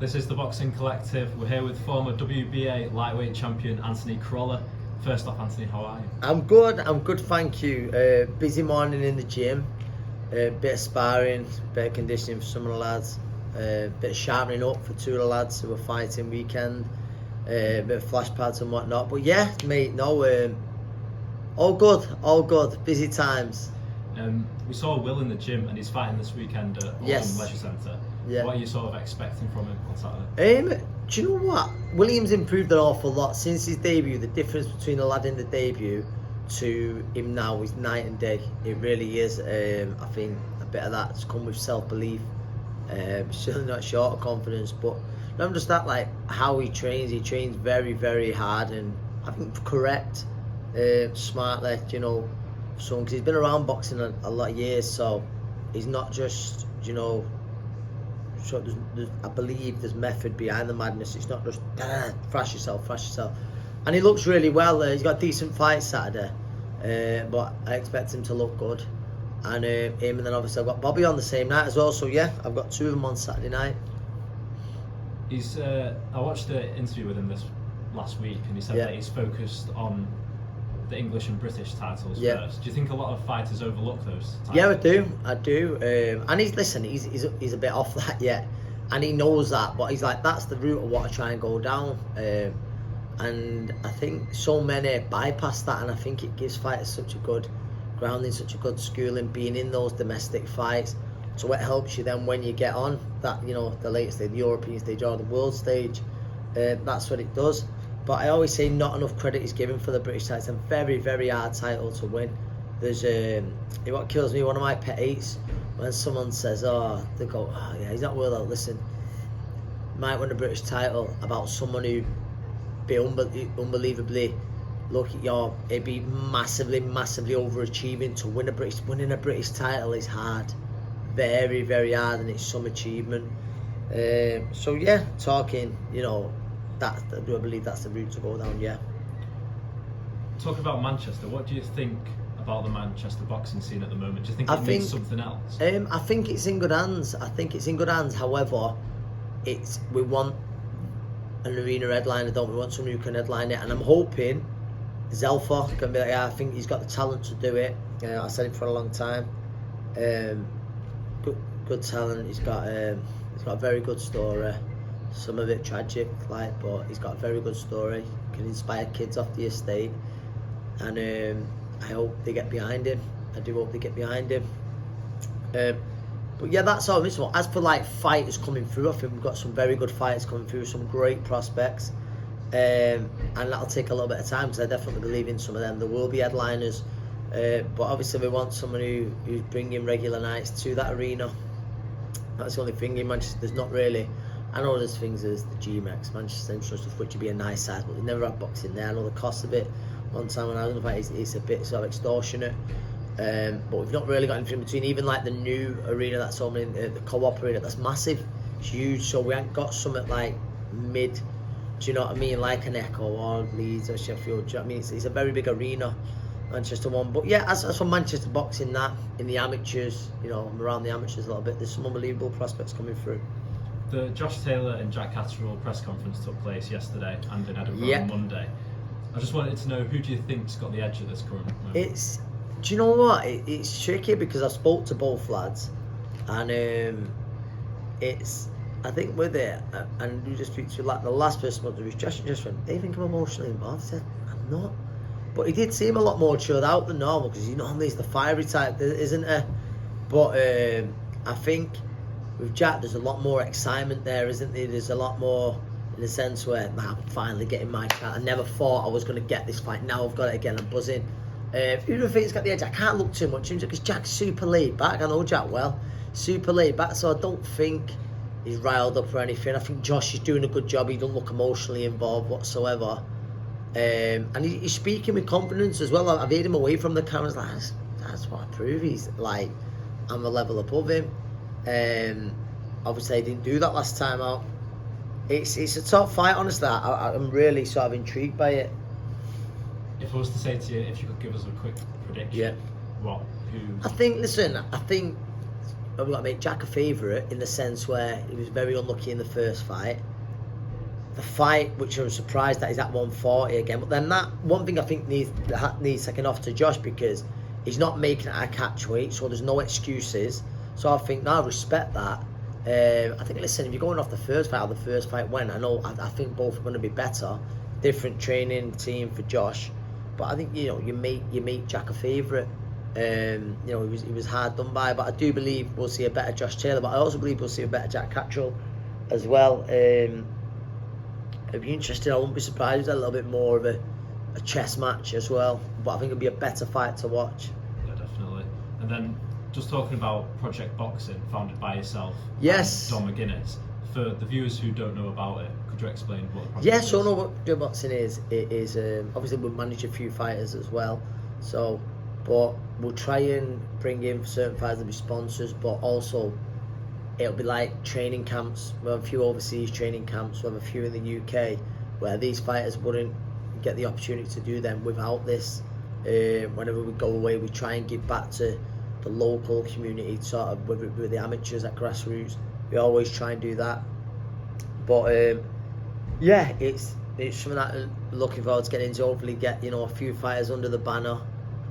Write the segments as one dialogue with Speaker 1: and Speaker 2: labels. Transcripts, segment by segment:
Speaker 1: This is the Boxing Collective. We're here with former WBA lightweight champion Anthony Crolla. First off, Anthony, how are you?
Speaker 2: I'm good, thank you. Busy morning in the gym, bit of sparring, bit of conditioning for some of the lads, bit of sharpening up for two of the lads who are fighting weekend, bit of flash pads and whatnot. But yeah, mate, no, all good, busy times.
Speaker 1: We saw Will in the gym and he's fighting this weekend at Oldham Leisure Centre.
Speaker 2: Yeah.
Speaker 1: What are you sort of expecting from him on Saturday?
Speaker 2: Do you know what? William's improved an awful lot since his debut. The difference between the lad in the debut to him now is night and day. It really is. I think a bit of that's come with self-belief. Certainly not short of confidence, but not just that, like how he trains. He trains very, very hard and I think correct, smartly, you know, because he's been around boxing a lot of years, so he's not just, you know, so I believe there's method behind the madness. It's not just thrash yourself. And he looks really well. He's got a decent fight Saturday, but I expect him to look good. And him, and then obviously I've got Bobby on the same night as well. So yeah, I've got two of them on Saturday night.
Speaker 1: I watched the interview with him this last week, and he said that he's focused on the English and British titles first. Do you think a lot of fighters overlook those titles?
Speaker 2: Yeah, I do. And he's a bit off that yet, and he knows that. But he's like, that's the route of what I try and go down. And I think so many bypass that, and I think it gives fighters such a good grounding, such a good schooling, being in those domestic fights. So it helps you then when you get on that, you know, the latest stage, the European stage or the world stage. That's what it does. But I always say not enough credit is given for the British title. It's a very, very hard title to win. There's what kills me, one of my pet hates, when someone says, they go, yeah, he's not worth it. Listen, might win a British title about someone who be unbelievably, it'd be massively overachieving to winning a British title is hard. Very, very hard, and it's some achievement. So yeah, talking, you know, I do believe that's the route to go down, yeah.
Speaker 1: Talking about Manchester, what do you think about the Manchester boxing scene at the moment? Do you think it needs something else?
Speaker 2: I think it's in good hands. However, we want an arena headliner, don't we? Want someone who can headline it, and I'm hoping Zelfa can be like, I think he's got the talent to do it. I said it for a long time. Good talent. He's got a very good story. Some of it tragic, but he's got a very good story. Can inspire kids off the estate, and I hope they get behind him. I do hope they get behind him. But yeah, that's all. As for fighters coming through, I think we've got some very good fighters coming through, some great prospects, and that'll take a little bit of time because I definitely believe in some of them. There will be headliners, but obviously we want someone who's bringing regular nights to that arena. That's the only thing in Manchester. There's not really. I know there's things as the GMX, Manchester Central stuff, which would be a nice size, but they never had boxing there. I know the cost of it. One time when I was in the fight, it's a bit sort of extortionate. But we've not really got anything in between. Even the new arena that's opening, the Co-op arena, that's massive, it's huge. So we haven't got something mid. Do you know what I mean? Like an Echo or Leeds or Sheffield. Do you know what I mean? It's a very big arena, Manchester one. But yeah, as for Manchester boxing, that in the amateurs, you know, I'm around the amateurs a little bit. There's some unbelievable prospects coming through.
Speaker 1: The Josh Taylor and Jack Catterall press conference took place yesterday and in Edinburgh on Monday. I just wanted to know, who do you think's got the edge at this current moment?
Speaker 2: Do you know what? It's tricky because I've spoke to both lads, and I think with it, and you just speak to the last person who was just went, they think I'm emotionally involved. I said, I'm not. But he did seem a lot more chilled out than normal because he normally is the fiery type, isn't he? But I think with Jack, there's a lot more excitement there, isn't there? There's a lot more in the sense where, man, I'm finally getting my chance. I never thought I was going to get this fight. Now I've got it again. I'm buzzing. Who do I think has got the edge? I can't look too much into it because Jack's super laid back. I know Jack well. Super laid back, so I don't think he's riled up or anything. I think Josh is doing a good job. He doesn't look emotionally involved whatsoever. And he's speaking with confidence as well. I've heard him away from the cameras. That's what I prove. He's like, I'm a level above him. Obviously I didn't do that last time out. It's a top fight, honestly. I'm really sort of intrigued by it.
Speaker 1: If I was to say to you, if you could give us a quick prediction,
Speaker 2: I think got to make Jack a favourite in the sense where he was very unlucky in the first fight. The fight, which I was surprised that he's at 140 again, but then that one thing I think needs taken off to Josh, because he's not making it at catch weight, so there's no excuses. So I think, no, I respect that. I think, listen, if you're going off the first fight, how the first fight went, I think both are going to be better. Different training team for Josh, but I think, you know, you make Jack a favourite. You know, he was hard done by, but I do believe we'll see a better Josh Taylor, but I also believe we'll see a better Jack Catterall as well. It'd be interesting. I wouldn't be surprised if there's a little bit more of a chess match as well, but I think it'd be a better fight to watch.
Speaker 1: Yeah, definitely. And then just talking about Project Boxing, founded by yourself,
Speaker 2: yes,
Speaker 1: and Dom McGuinness. For the viewers who don't know about it, could you explain what the project is?
Speaker 2: Yes, so I know what Project Boxing is. It is obviously we'll manage a few fighters as well, so but we'll try and bring in certain fighters to be sponsors, but also it'll be like training camps. We'll have a few overseas training camps. We'll have a few in the UK where these fighters wouldn't get the opportunity to do them without this. Whenever we go away, we try and give back to the local community, sort of with the amateurs at grassroots. We always try and do that. But yeah, it's something that I'm looking forward to getting into. Hopefully, get, you know, a few fighters under the banner,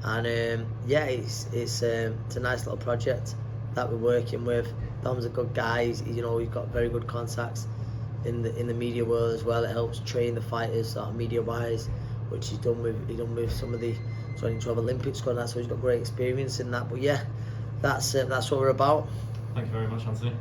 Speaker 2: and yeah, it's a nice little project that we're working with. Dom's a good guy. He's got very good contacts in the media world as well. It helps train the fighters sort of media wise, which he's done with some of the 2012 Olympic squad. That's so he's got great experience in that. But yeah, that's what we're about.
Speaker 1: Thank you very much, Anthony.